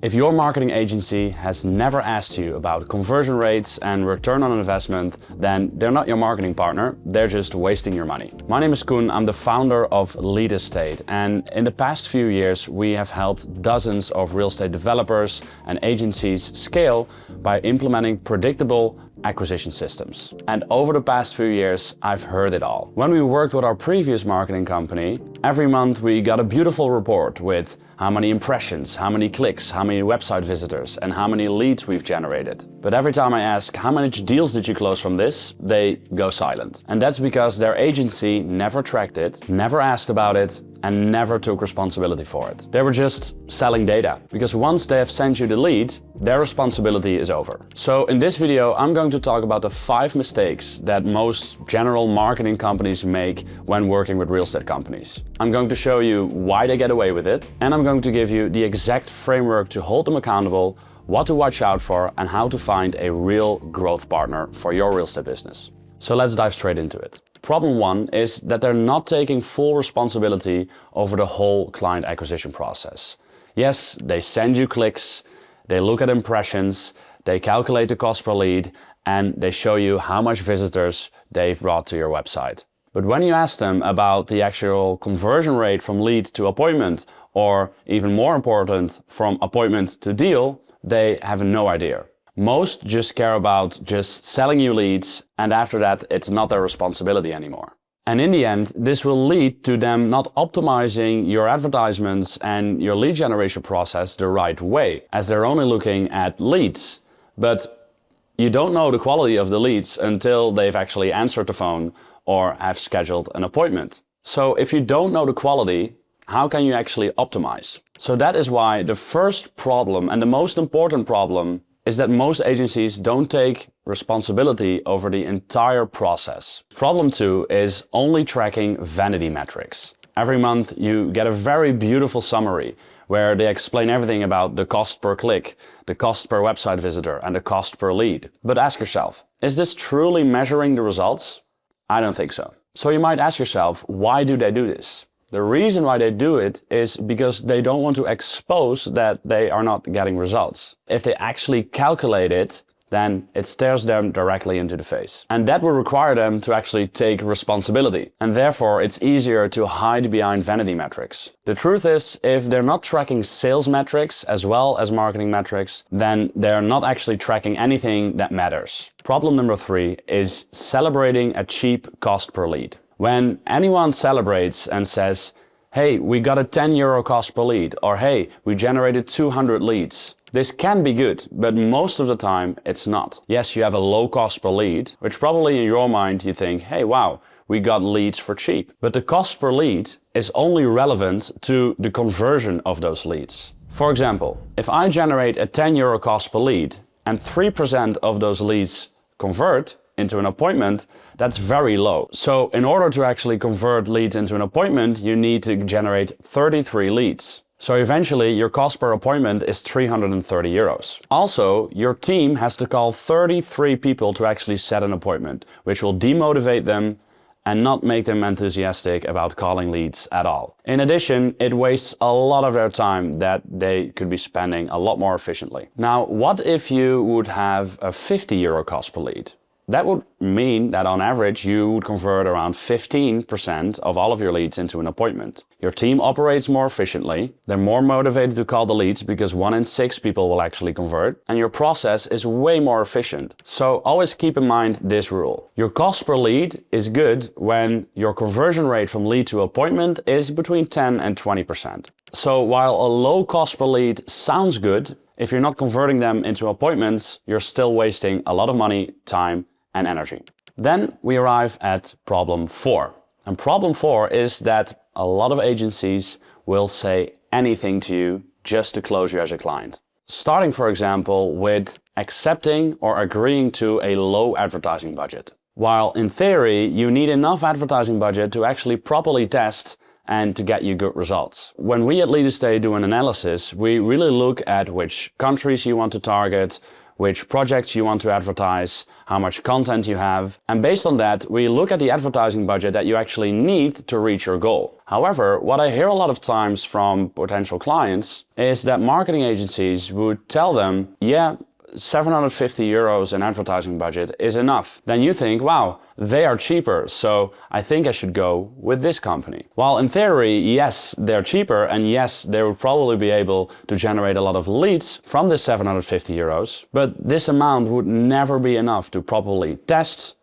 If your marketing agency has never asked you about conversion rates and return on investment, then they're not your marketing partner, they're just wasting your money. My name is Koen, I'm the founder of Lead Estate, and in the past few years we have helped dozens of real estate developers and agencies scale by implementing predictable acquisition systems. And over the past few years, I've heard it all. When we worked with our previous marketing company, every month we got a beautiful report with how many impressions, how many clicks, how many website visitors, and how many leads we've generated. But every time I ask, how many deals did you close from this? They go silent. And that's because their agency never tracked it, never asked about it, and never took responsibility for it. They were just selling data, because once they have sent you the lead, their responsibility is over. So in this video, I'm going to talk about the 5 mistakes that most general marketing companies make when working with real estate companies. I'm going to show you why they get away with it, and I'm going to give you the exact framework to hold them accountable, what to watch out for, and how to find a real growth partner for your real estate business. So let's dive straight into it. Problem 1 is that they're not taking full responsibility over the whole client acquisition process. Yes, they send you clicks, they look at impressions, they calculate the cost per lead, and they show you how much visitors they've brought to your website. But when you ask them about the actual conversion rate from lead to appointment, or even more important, from appointment to deal, they have no idea. Most just care about just selling you leads, and after that it's not their responsibility anymore. And in the end, this will lead to them not optimizing your advertisements and your lead generation process the right way, as they're only looking at leads. But you don't know the quality of the leads until they've actually answered the phone or have scheduled an appointment. So if you don't know the quality, how can you actually optimize? So that is why the first problem, and the most important problem, is that most agencies don't take responsibility over the entire process. Problem 2 is only tracking vanity metrics. Every month you get a very beautiful summary where they explain everything about the cost per click, the cost per website visitor, and the cost per lead. But ask yourself, is this truly measuring the results? I don't think so. So you might ask yourself, why do they do this? The reason why they do it is because they don't want to expose that they are not getting results. If they actually calculate it, then it stares them directly into the face. And that will require them to actually take responsibility. And therefore, it's easier to hide behind vanity metrics. The truth is, if they're not tracking sales metrics as well as marketing metrics, then they're not actually tracking anything that matters. Problem number 3 is celebrating a cheap cost per lead. When anyone celebrates and says, hey, we got a €10 cost per lead, or hey, we generated 200 leads. This can be good, but most of the time it's not. Yes, you have a low cost per lead, which probably in your mind you think, hey, wow, we got leads for cheap. But the cost per lead is only relevant to the conversion of those leads. For example, if I generate a €10 cost per lead and 3% of those leads convert into an appointment, that's very low. So in order to actually convert leads into an appointment, you need to generate 33 leads. So eventually your cost per appointment is €330. Also, your team has to call 33 people to actually set an appointment, which will demotivate them and not make them enthusiastic about calling leads at all. In addition, it wastes a lot of their time that they could be spending a lot more efficiently. Now, what if you would have a €50 cost per lead? That would mean that on average you would convert around 15% of all of your leads into an appointment. Your team operates more efficiently, they're more motivated to call the leads because 1 in 6 people will actually convert, and your process is way more efficient. So always keep in mind this rule. Your cost per lead is good when your conversion rate from lead to appointment is between 10 and 20%. So while a low cost per lead sounds good, if you're not converting them into appointments, you're still wasting a lot of money, time, and energy. Then we arrive at problem 4. And problem 4 is that a lot of agencies will say anything to you just to close you as a client. Starting, for example, with accepting or agreeing to a low advertising budget. While in theory, you need enough advertising budget to actually properly test and to get you good results. When we at Lead Estate do an analysis, we really look at which countries you want to target, which projects you want to advertise, how much content you have, and based on that, we look at the advertising budget that you actually need to reach your goal. However, what I hear a lot of times from potential clients is that marketing agencies would tell them, yeah, 750 euros in advertising budget is enough. Then you think, wow, they are cheaper, so I think I should go with this company. While in theory, yes, they're cheaper, and yes, they would probably be able to generate a lot of leads from this 750 euros, but this amount would never be enough to properly test,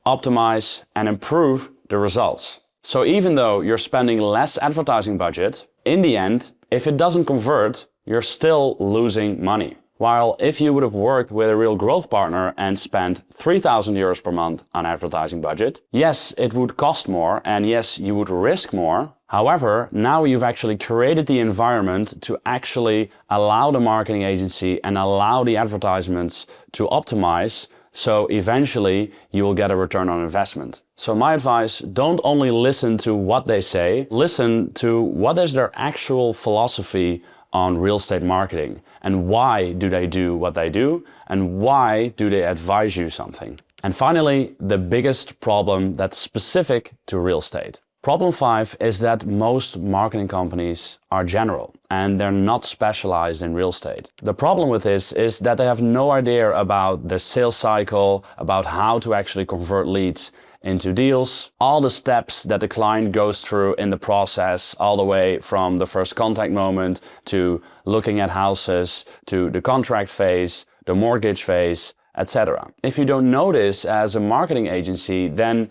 optimize, and improve the results. So even though you're spending less advertising budget, in the end, if it doesn't convert, you're still losing money. While if you would have worked with a real growth partner and spent 3,000 euros per month on advertising budget, yes, it would cost more and yes, you would risk more. However, now you've actually created the environment to actually allow the marketing agency and allow the advertisements to optimize, so eventually you will get a return on investment. So my advice, don't only listen to what they say, listen to what is their actual philosophy on real estate marketing, and why do they do what they do, and why do they advise you something. And finally, the biggest problem that's specific to real estate. Problem 5 is that most marketing companies are general and they're not specialized in real estate. The problem with this is that they have no idea about the sales cycle, about how to actually convert leads into deals, all the steps that the client goes through in the process, all the way from the first contact moment to looking at houses, to the contract phase, the mortgage phase, etc. If you don't know this as a marketing agency, then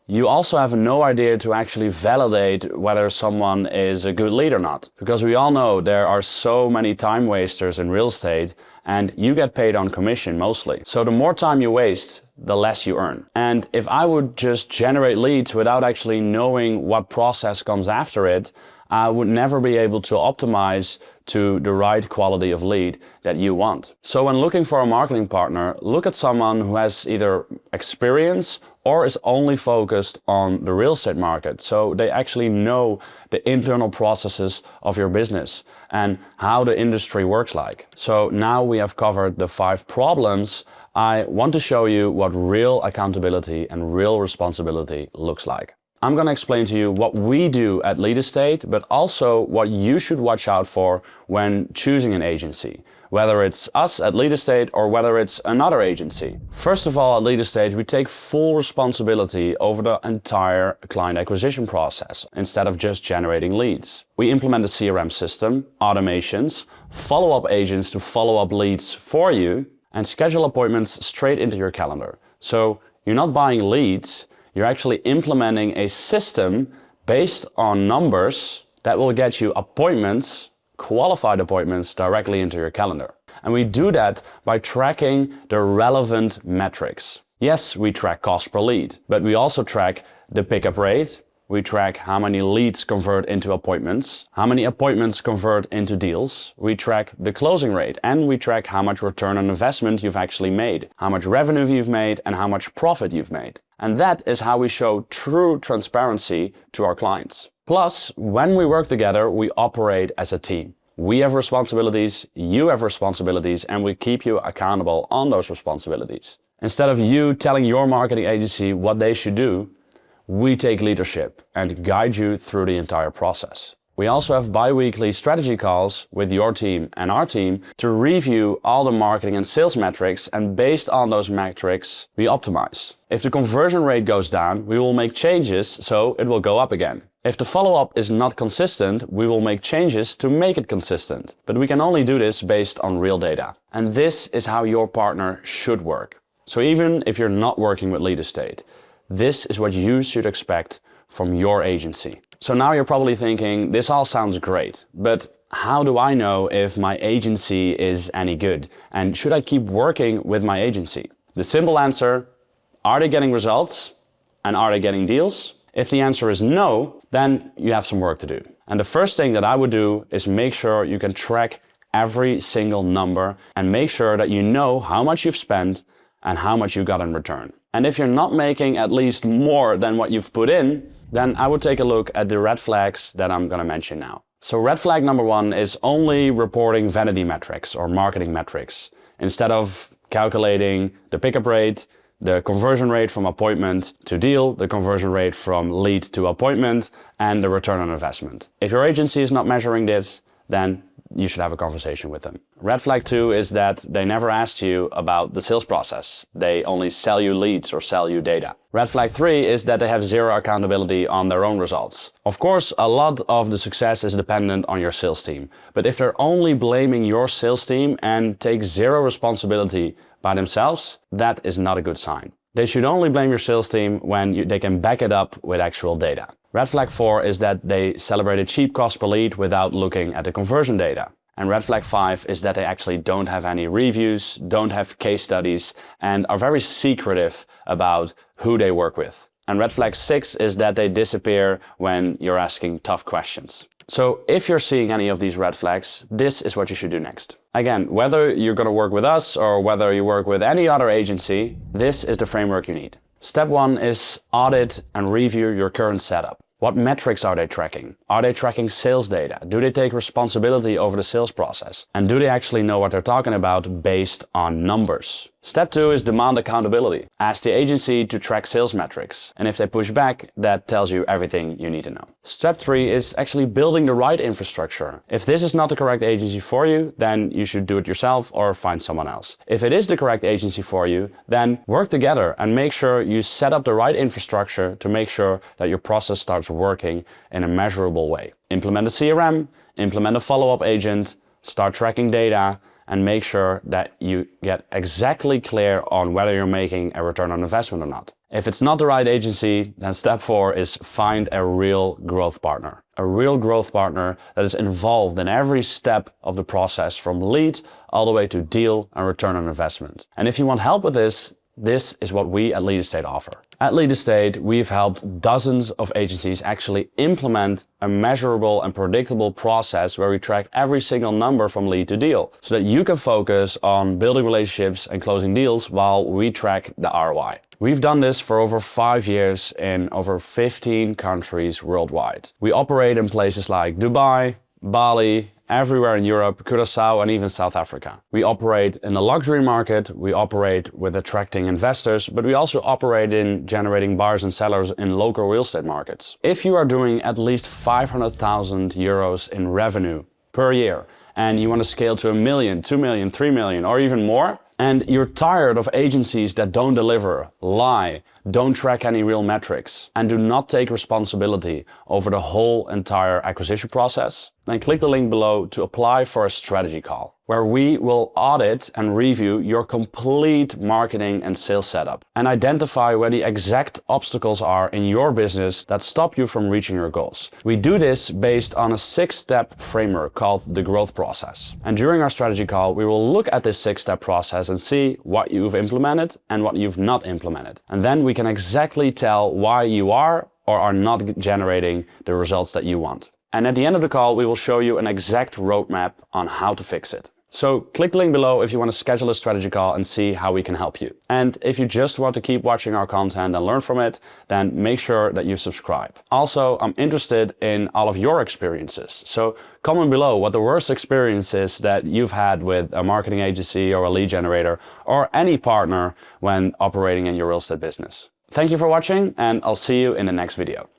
you also have no idea to actually validate whether someone is a good lead or not. Because we all know there are so many time wasters in real estate and you get paid on commission mostly. So the more time you waste, the less you earn. And if I would just generate leads without actually knowing what process comes after it, I would never be able to optimize to the right quality of lead that you want. So when looking for a marketing partner, look at someone who has either experience or is only focused on the real estate market. So they actually know the internal processes of your business and how the industry works like. So now we have covered the 5 problems. I want to show you what real accountability and real responsibility looks like. I'm going to explain to you what we do at Lead Estate, but also what you should watch out for when choosing an agency, whether it's us at Lead Estate or whether it's another agency. First of all, at Lead Estate, we take full responsibility over the entire client acquisition process instead of just generating leads. We implement a CRM system, automations, follow-up agents to follow up leads for you, and schedule appointments straight into your calendar. So you're not buying leads, you're actually implementing a system based on numbers that will get you appointments, qualified appointments, directly into your calendar. And we do that by tracking the relevant metrics. Yes, we track cost per lead, but we also track the pickup rate. We track how many leads convert into appointments, how many appointments convert into deals. We track the closing rate, and we track how much return on investment you've actually made, how much revenue you've made, and how much profit you've made. And that is how we show true transparency to our clients. Plus, when we work together, we operate as a team. We have responsibilities, you have responsibilities, and we keep you accountable on those responsibilities. Instead of you telling your marketing agency what they should do, we take leadership and guide you through the entire process. We also have bi-weekly strategy calls with your team and our team to review all the marketing and sales metrics, and based on those metrics, we optimize. If the conversion rate goes down, we will make changes so it will go up again. If the follow-up is not consistent, we will make changes to make it consistent. But we can only do this based on real data. And this is how your partner should work. So even if you're not working with Lead Estate, this is what you should expect from your agency. So now you're probably thinking, this all sounds great, but how do I know if my agency is any good? And should I keep working with my agency? The simple answer, are they getting results? And are they getting deals? If the answer is no, then you have some work to do. And the first thing that I would do is make sure you can track every single number and make sure that you know how much you've spent and how much you got in return. And if you're not making at least more than what you've put in, then I would take a look at the red flags that I'm going to mention now. So red flag number 1 is only reporting vanity metrics or marketing metrics instead of calculating the pickup rate, the conversion rate from appointment to deal, the conversion rate from lead to appointment, and the return on investment. If your agency is not measuring this, then you should have a conversation with them. Red flag 2 is that they never asked you about the sales process. They only sell you leads or sell you data. Red flag 3 is that they have zero accountability on their own results. Of course, a lot of the success is dependent on your sales team. But if they're only blaming your sales team and take zero responsibility by themselves, that is not a good sign. They should only blame your sales team when they can back it up with actual data. Red flag 4 is that they celebrate a cheap cost per lead without looking at the conversion data. And red flag 5 is that they actually don't have any reviews, don't have case studies, and are very secretive about who they work with. And red flag 6 is that they disappear when you're asking tough questions. So if you're seeing any of these red flags, this is what you should do next. Again, whether you're going to work with us or whether you work with any other agency, this is the framework you need. Step 1 is audit and review your current setup. What metrics are they tracking? Are they tracking sales data? Do they take responsibility over the sales process? And do they actually know what they're talking about based on numbers? Step 2 is demand accountability. Ask the agency to track sales metrics. And if they push back, that tells you everything you need to know. Step 3 is actually building the right infrastructure. If this is not the correct agency for you, then you should do it yourself or find someone else. If it is the correct agency for you, then work together and make sure you set up the right infrastructure to make sure that your process starts working in a measurable way. Implement a CRM, implement a follow-up agent, start tracking data, and make sure that you get exactly clear on whether you're making a return on investment or not. If it's not the right agency, then step 4 is find a real growth partner. A real growth partner that is involved in every step of the process from lead all the way to deal and return on investment. And if you want help with this is what we at Lead Estate offer. At Lead Estate, we've helped dozens of agencies actually implement a measurable and predictable process where we track every single number from lead to deal so that you can focus on building relationships and closing deals while we track the ROI. We've done this for over 5 years in over 15 countries worldwide. We operate in places like Dubai, Bali, everywhere in Europe, Curaçao, and even South Africa. We operate in the luxury market, we operate with attracting investors, but we also operate in generating buyers and sellers in local real estate markets. If you are doing at least 500,000 euros in revenue per year, and you want to scale to 1 million, 2 million, 3 million, or even more, and you're tired of agencies that don't deliver, lie, don't track any real metrics, and do not take responsibility over the whole entire acquisition process, then click the link below to apply for a strategy call, where we will audit and review your complete marketing and sales setup and identify where the exact obstacles are in your business that stop you from reaching your goals. We do this based on a 6-step framework called the growth process. And during our strategy call, we will look at this 6-step process and see what you've implemented and what you've not implemented. And then we can exactly tell why you are or are not generating the results that you want. And at the end of the call, we will show you an exact roadmap on how to fix it. So click the link below if you want to schedule a strategy call and see how we can help you. And if you just want to keep watching our content and learn from it, then make sure that you subscribe. Also, I'm interested in all of your experiences. So comment below what the worst experience is that you've had with a marketing agency or a lead generator or any partner when operating in your real estate business. Thank you for watching, and I'll see you in the next video.